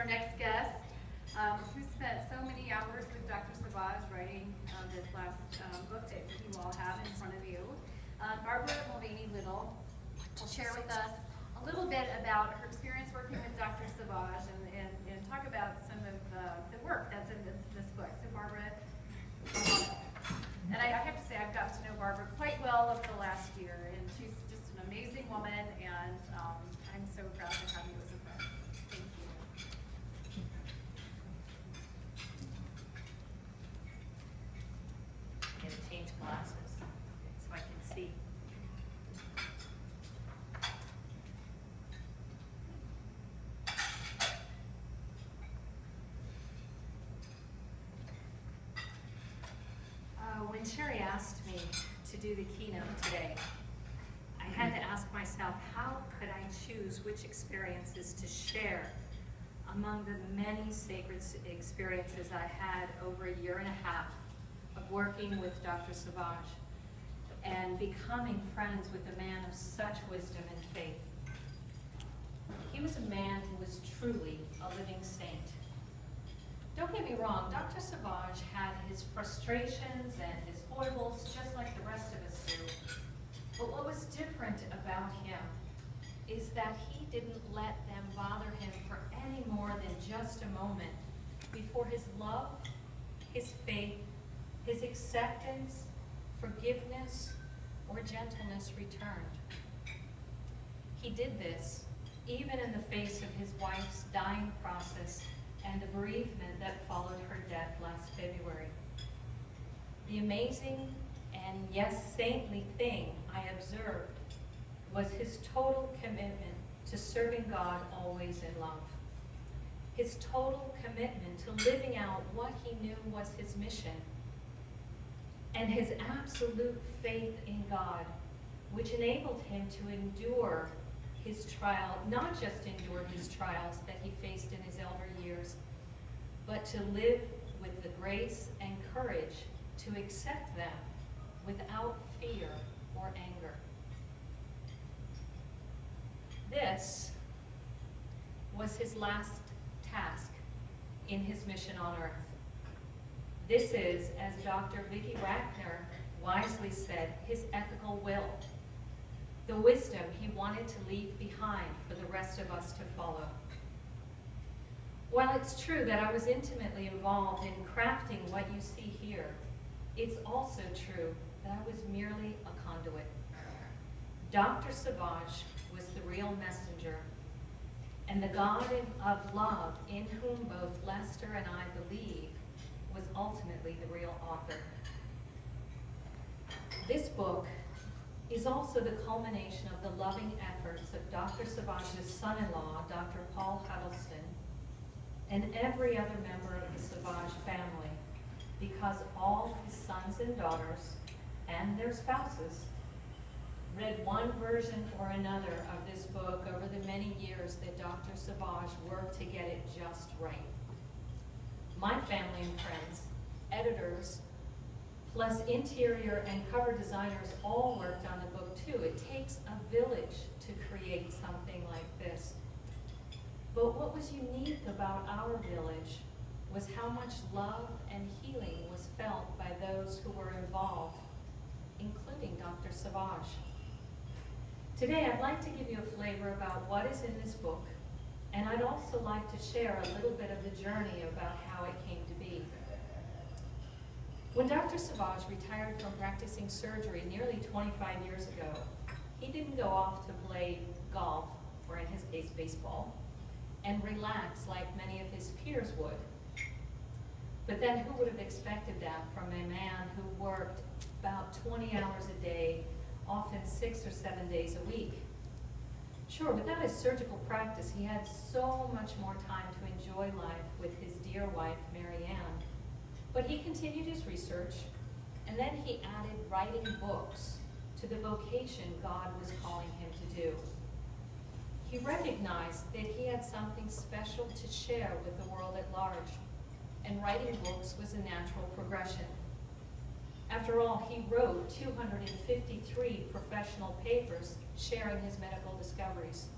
our next guest, who spent so many hours with Dr. Sauvage writing this last book that you all have in front of you. Barbara Mulvaney-Little will share with us a little bit about her experience working with Dr. Sauvage and talk about some of the work that's in this book. So Barbara, and I have to say I've gotten to know Barbara quite well over the last year, and she's just an amazing woman, and I'm so proud to have you as a friend. Thank you. I'm going to change glasses so I can see. When Sherry asked me to do the keynote today, I had to ask myself, how could I choose which experiences to share among the many sacred experiences I had over a year and a half of working with Dr. Sauvage and becoming friends with a man of such wisdom and faith. He was a man who was truly a living saint. Don't get me wrong, Dr. Sauvage had his frustrations and his foibles just like the rest of us do. But what was different about him is that he didn't let them bother him for any more than just a moment before his love, his faith, his acceptance, forgiveness, or gentleness returned. He did this even in the face of his wife's dying process and the bereavement that followed her death last February. The amazing and yes, saintly thing I observed was his total commitment to serving God always in love. His total commitment to living out what he knew was his mission, and his absolute faith in God, which enabled him to endure his trial, not just endure his trials that he faced in his elder years, but to live with the grace and courage to accept them without fear or anger. This was his last task in his mission on earth. This is, as Dr. Vicki Wagner wisely said, his ethical will, the wisdom he wanted to leave behind for the rest of us to follow. While it's true that I was intimately involved in crafting what you see here, it's also true that I was merely a conduit. Dr. Sauvage was the real messenger, and the God of love in whom both Lester and I believe was ultimately the real author. This book is also the culmination of the loving efforts of Dr. Sauvage's son-in-law, Dr. Paul Huddleston, and every other member of the Sauvage family, because all his sons and daughters and their spouses read one version or another of this book over the many years that Dr. Sauvage worked to get it just right. My family and friends, editors, plus interior and cover designers all worked on the book too. It takes a village to create something like this. But what was unique about our village was how much love and healing was felt by those who were involved, including Dr. Sauvage. Today, I'd like to give you a flavor about what is in this book, and I'd also like to share a little bit of the journey about how it came to be. When Dr. Sauvage retired from practicing surgery nearly 25 years ago, he didn't go off to play golf, or in his case, baseball, and relax like many of his peers would. But then who would have expected that from a man who worked about 20 hours a day, often 6 or 7 days a week? Sure, without his surgical practice, he had so much more time to enjoy life with his dear wife, Mary Ann. But he continued his research, and then he added writing books to the vocation God was calling him to do. He recognized that he had something special to share with the world at large, and writing books was a natural progression. After all, he wrote 253 professional papers sharing his medical discoveries,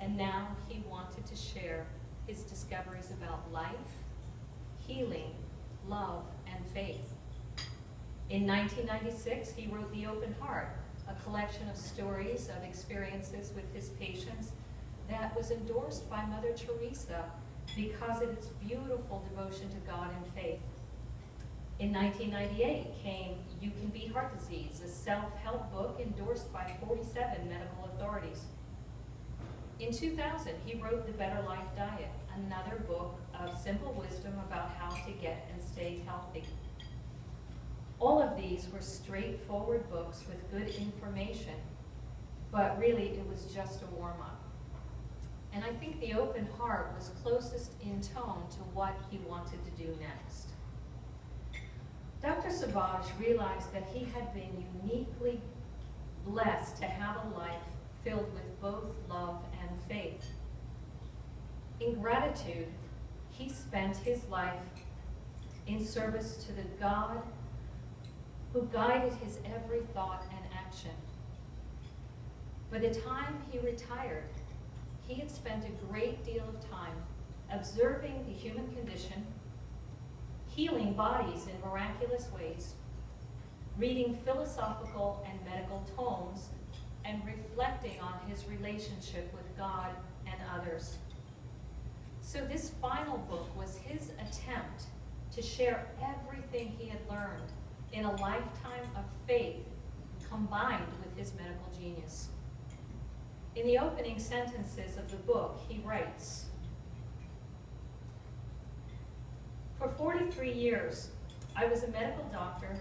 and now he wanted to share his discoveries about life, healing, love, and faith. In 1996, he wrote The Open Heart, a collection of stories of experiences with his patients that was endorsed by Mother Teresa because of its beautiful devotion to God and faith. In 1998 came You Can Beat Heart Disease, a self-help book endorsed by 47 medical authorities. In 2000, he wrote The Better Life Diet, another book of simple wisdom about how to get and stay healthy. All of these were straightforward books with good information, but really it was just a warm-up. And I think The Open Heart was closest in tone to what he wanted to do next. Dr. Sauvage realized that he had been uniquely blessed to have a life filled with both love and faith. In gratitude, he spent his life in service to the God who guided his every thought and action. By the time he retired, he had spent a great deal of time observing the human condition, healing bodies in miraculous ways, reading philosophical and medical tomes, and reflecting on his relationship with God and others. So this final book was his attempt to share everything he had learned in a lifetime of faith combined with his medical genius. In the opening sentences of the book, he writes, "For 43 years, I was a medical doctor,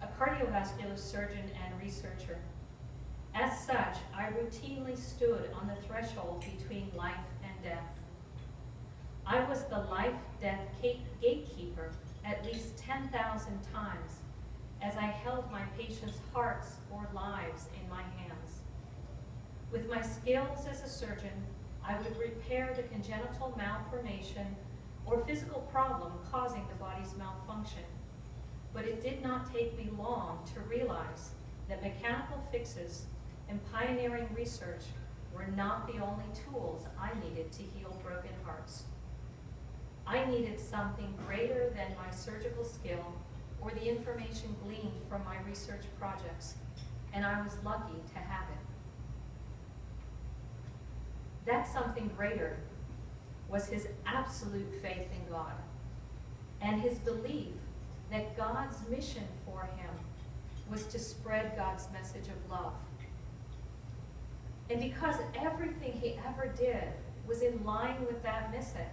a cardiovascular surgeon, and researcher. As such, I routinely stood on the threshold between life and death. I was the life-death gatekeeper at least 10,000 times as I held my patients' hearts or lives in my hands. With my skills as a surgeon, I would repair the congenital malformation or physical problem causing the body's malfunction. But it did not take me long to realize that mechanical fixes and pioneering research were not the only tools I needed to heal broken hearts. I needed something greater than my surgical skill or the information gleaned from my research projects, and I was lucky to have it. That something greater was his absolute faith in God and his belief that God's mission for him was to spread God's message of love. And because everything he ever did was in line with that mission,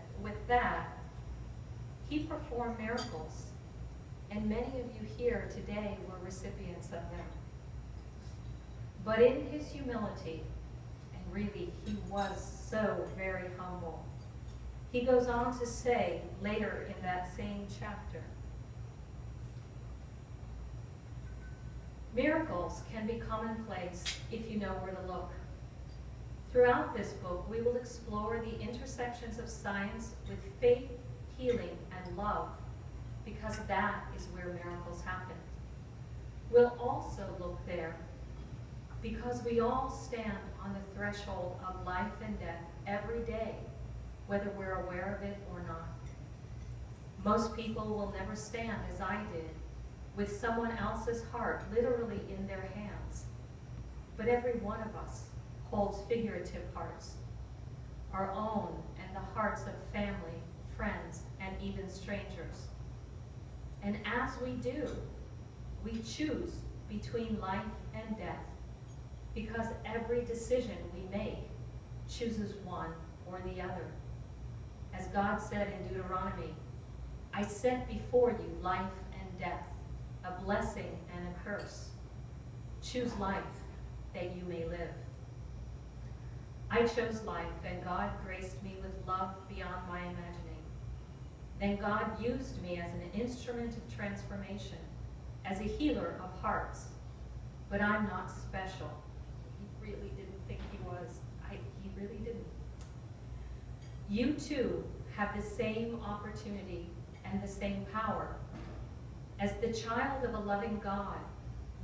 he performed miracles, and many of you here today were recipients of them. But in his humility, and really he was so very humble, he goes on to say later in that same chapter, "Miracles can be commonplace if you know where to look. Throughout this book, we will explore the intersections of science with faith, healing, and love, because that is where miracles happen. We'll also look there because we all stand on the threshold of life and death every day, whether we're aware of it or not. Most people will never stand as I did, with someone else's heart literally in their hands. But every one of us holds figurative hearts, our own and the hearts of family, friends, and even strangers. And as we do, we choose between life and death, because every decision we make chooses one or the other. As God said in Deuteronomy, I set before you life and death, a blessing and a curse. Choose life that you may live. I chose life, and God graced me with love beyond my imagining. Then God used me as an instrument of transformation, as a healer of hearts. But I'm not special." He really didn't think he was. He really didn't. "You too have the same opportunity and the same power. As the child of a loving God,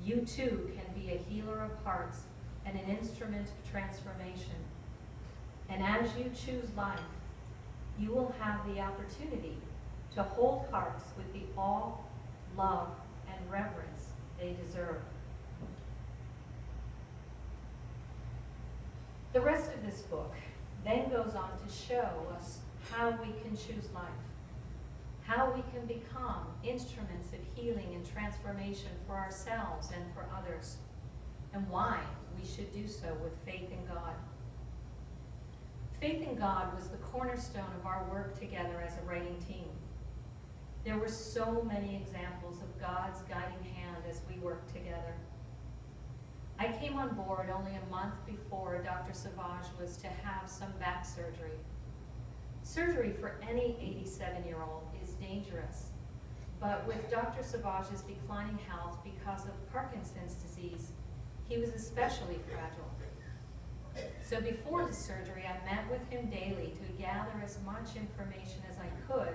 you too can be a healer of hearts and an instrument of transformation. And as you choose life, you will have the opportunity to hold hearts with the awe, love, and reverence they deserve. The rest of this book then goes on to show us how we can choose life, how we can become instruments of healing and transformation for ourselves and for others, and why we should do so with faith in God. Faith in God was the cornerstone of our work together as a writing team. There were so many examples of God's guiding hand as we worked together. I came on board only a month before Dr. Sauvage was to have some back surgery. Surgery for any 87-year-old is dangerous, but with Dr. Sauvage's declining health because of Parkinson's disease, he was especially fragile. So before his surgery, I met with him daily to gather as much information as I could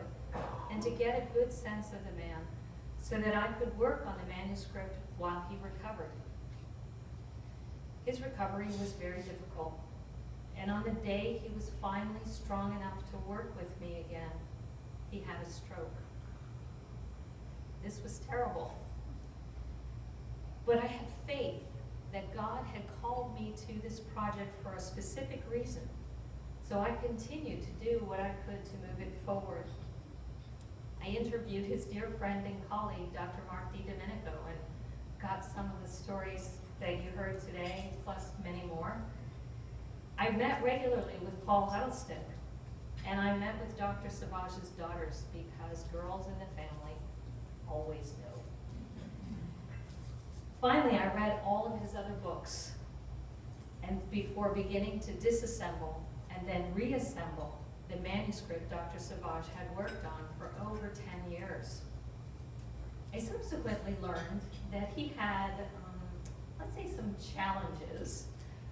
and to get a good sense of the man so that I could work on the manuscript while he recovered. His recovery was very difficult, and on the day he was finally strong enough to work with me again, he had a stroke. This was terrible. But I had faith that God had called me to this project for a specific reason, so I continued to do what I could to move it forward. I interviewed his dear friend and colleague, Dr. Mark DiDomenico, and got some of the stories that you heard today, plus many more. I met regularly with Paul Huddleston, and I met with Dr. Sauvage's daughters because girls in the family always know. Finally, I read all of his other books, and before beginning to disassemble and then reassemble the manuscript Dr. Sauvage had worked on for over 10 years. I subsequently learned that he had, let's say, some challenges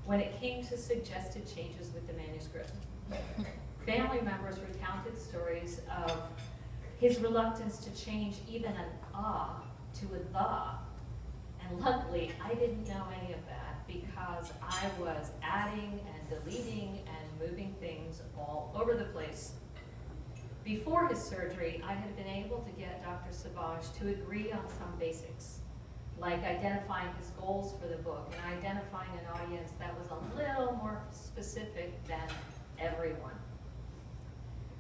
when it came to suggested changes with the manuscript. Family members recounted stories of his reluctance to change even an "ah" to a "the." And luckily, I didn't know any of that because I was adding and deleting and moving things all over the place. Before his surgery, I had been able to get Dr. Sauvage to agree on some basics, like identifying his goals for the book and identifying an audience that was a little more specific than everyone.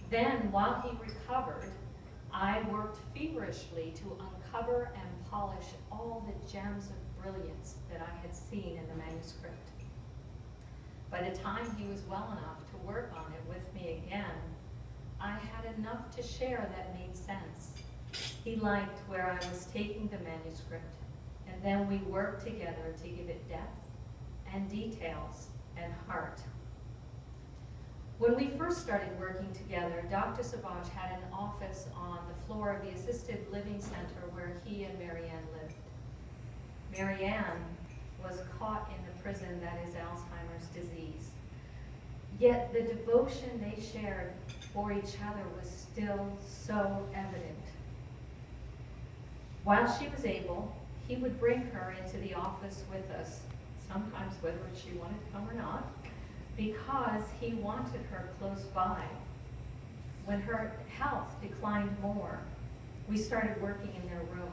Then, while he recovered, I worked feverishly to uncover and polish all the gems of brilliance that I had seen in the manuscript. By the time he was well enough to work on it with me again, I had enough to share that made sense. He liked where I was taking the manuscript, and then we worked together to give it depth and details and heart. When we first started working together, Dr. Sauvage had an office on the floor of the assisted living center where he and Marianne lived. Marianne was caught in the prison that is Alzheimer's disease. Yet the devotion they shared for each other was still so evident. While she was able, he would bring her into the office with us, sometimes whether she wanted to come or not, because he wanted her close by. When her health declined more, we started working in their room.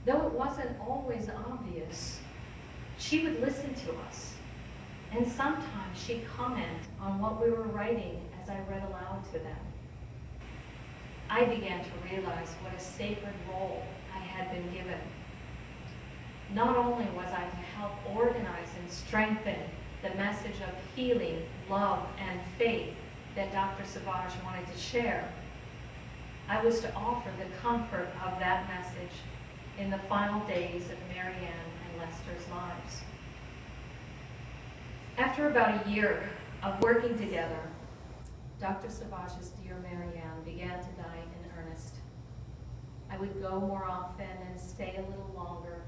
Though it wasn't always obvious, she would listen to us, and sometimes she'd comment on what we were writing as I read aloud to them. I began to realize what a sacred role I had been given. Not only was I to help organize and strengthen the message of healing, love, and faith that Dr. Sauvage wanted to share, I was to offer the comfort of that message in the final days of Marianne and Lester's lives. After about a year of working together, Dr. Sauvage's dear Marianne began to die in earnest. I would go more often and stay a little longer,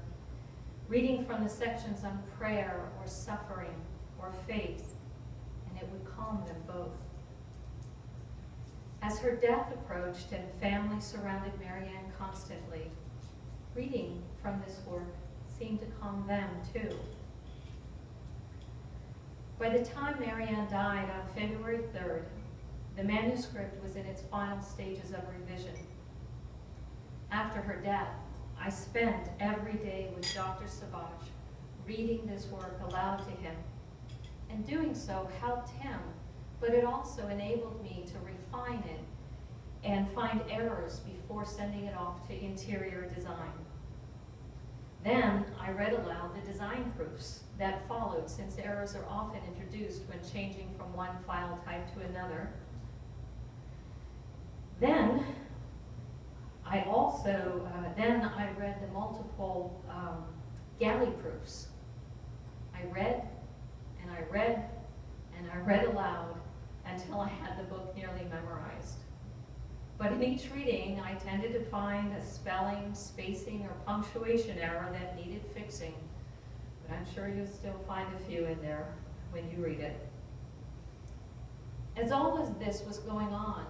reading from the sections on prayer or suffering or faith, and it would calm them both. As her death approached and family surrounded Marianne constantly, reading from this work seemed to calm them too. By the time Marianne died on February 3rd, The manuscript was in its final stages of revision. After her death, I spent every day with Dr. Sauvage, reading this work aloud to him. And doing so helped him, but it also enabled me to refine it and find errors before sending it off to interior design. Then I read aloud the design proofs that followed, since errors are often introduced when changing from one file type to another. Then I read the multiple galley proofs. I read and I read and I read aloud until I had the book nearly memorized. But in each reading, I tended to find a spelling, spacing, or punctuation error that needed fixing. But I'm sure you'll still find a few in there when you read it. As all of this was going on,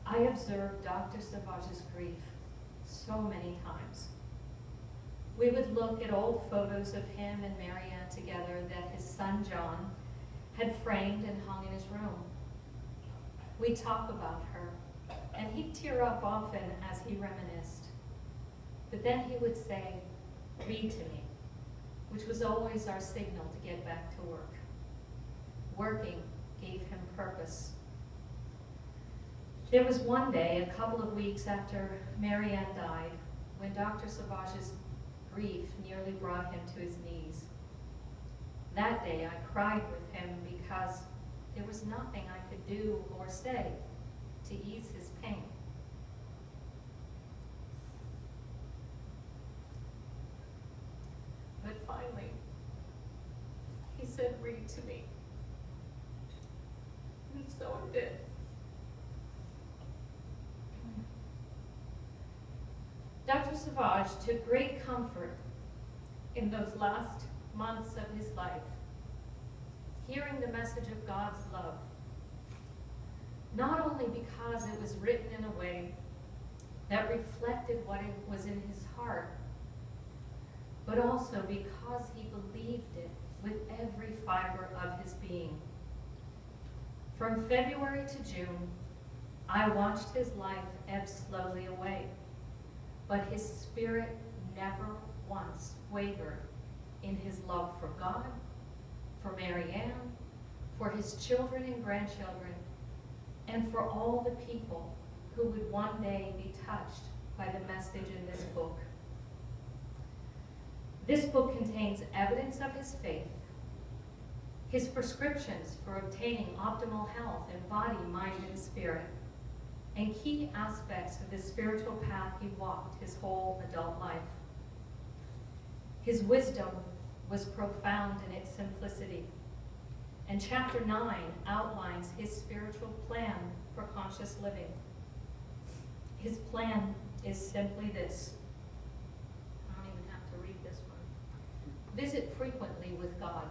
I observed Dr. Sauvage's grief so many times. We would look at old photos of him and Marianne together that his son John had framed and hung in his room. We'd talk about her, and he'd tear up often as he reminisced. But then he would say, "Read to me," which was always our signal to get back to work. Working gave him purpose. There was one day, a couple of weeks after Marianne died, when Dr. Sauvage's grief nearly brought him to his knees. That day I cried with him because there was nothing I could do or say to ease his pain. But finally, he said, "Read to me." And so I did. Dr. Sauvage took great comfort in those last months of his life, hearing the message of God's love, not only because it was written in a way that reflected what it was in his heart, but also because he believed it with every fiber of his being. From February to June, I watched his life ebb slowly away, but his spirit never once wavered in his love for God, for Marianne, for his children and grandchildren, and for all the people who would one day be touched by the message in this book. This book contains evidence of his faith, his prescriptions for obtaining optimal health in body, mind, and spirit, and key aspects of the spiritual path he walked his whole adult life. His wisdom was profound in its simplicity, and chapter 9 outlines his spiritual plan for conscious living. His plan is simply this. I don't even have to read this one. Visit frequently with God.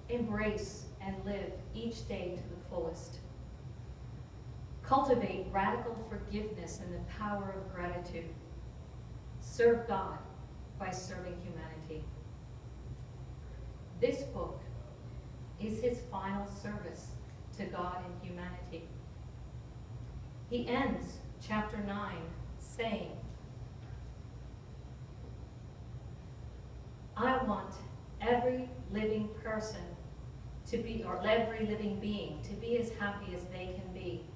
Embrace and live each day to the fullest. Cultivate radical forgiveness and the power of gratitude. Serve God by serving humanity. This book is his final service to God and humanity. He ends chapter 9 saying, "I want every living person to be, or every living being, to be as happy as they can be.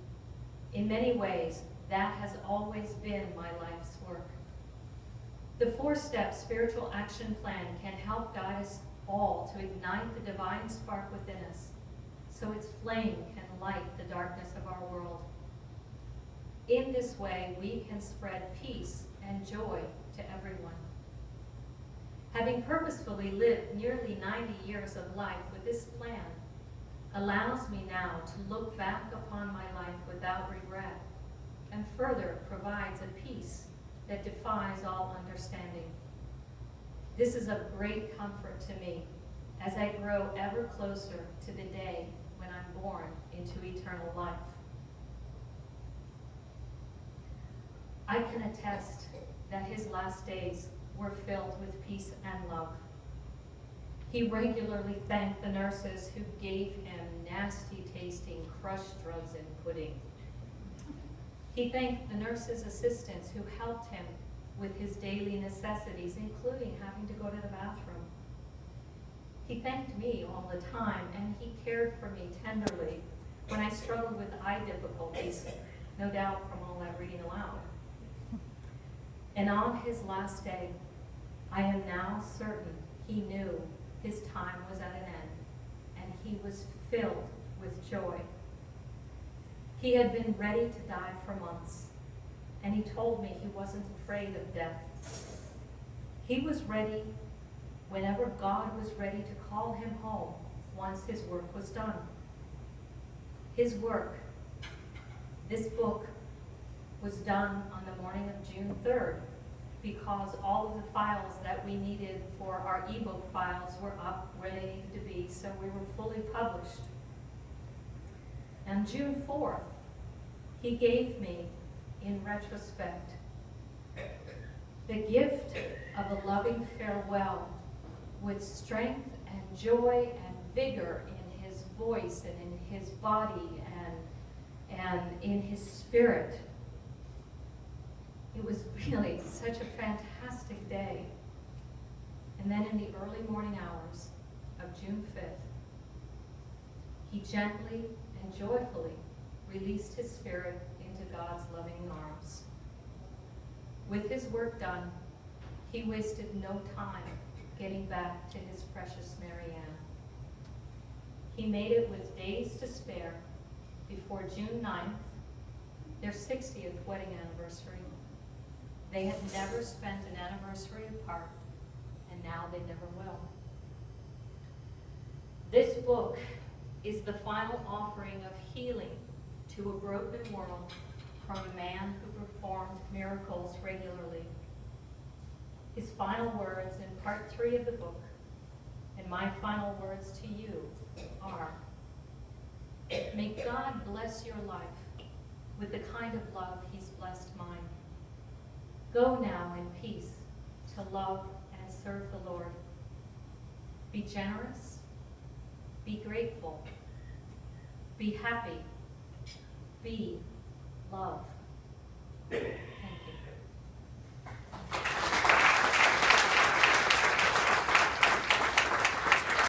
In many ways, that has always been my life's work." The 4-step spiritual action plan can help guide us all to ignite the divine spark within us, so its flame can light the darkness of our world. In this way, we can spread peace and joy to everyone. Having purposefully lived nearly 90 years of life with this plan allows me now to look back upon my life without regret, and further provides a peace that defies all understanding. This is of great comfort to me as I grow ever closer to the day when I'm born into eternal life. I can attest that his last days were filled with peace and love. He regularly thanked the nurses who gave him nasty-tasting crushed drugs and pudding. He thanked the nurses' assistants who helped him with his daily necessities, including having to go to the bathroom. He thanked me all the time, and he cared for me tenderly when I struggled with eye difficulties, no doubt from all that reading aloud. And on his last day, I am now certain he knew his time was at an end, and he was filled with joy. He had been ready to die for months, and he told me he wasn't afraid of death. He was ready whenever God was ready to call him home once his work was done. His work, this book, was done on the morning of June 3rd because all of the files that we needed for our ebook files were up where they needed to be, so we were fully published. And June 4th, he gave me, in retrospect, the gift of a loving farewell with strength and joy and vigor in his voice and in his body and in his spirit. It was really such a fantastic day. And then in the early morning hours of June 5th, he gently and joyfully released his spirit into God's loving arms. With his work done, he wasted no time getting back to his precious Marianne. He made it with days to spare before June 9th, their 60th wedding anniversary. They had never spent an anniversary apart, and now they never will. This book is the final offering of healing to a broken world from a man who performed miracles regularly. His final words in part 3 of the book, and my final words to you, are, may God bless your life with the kind of love he's blessed mine. Go now in peace to love and serve the Lord. Be generous, be grateful, be happy, be love. And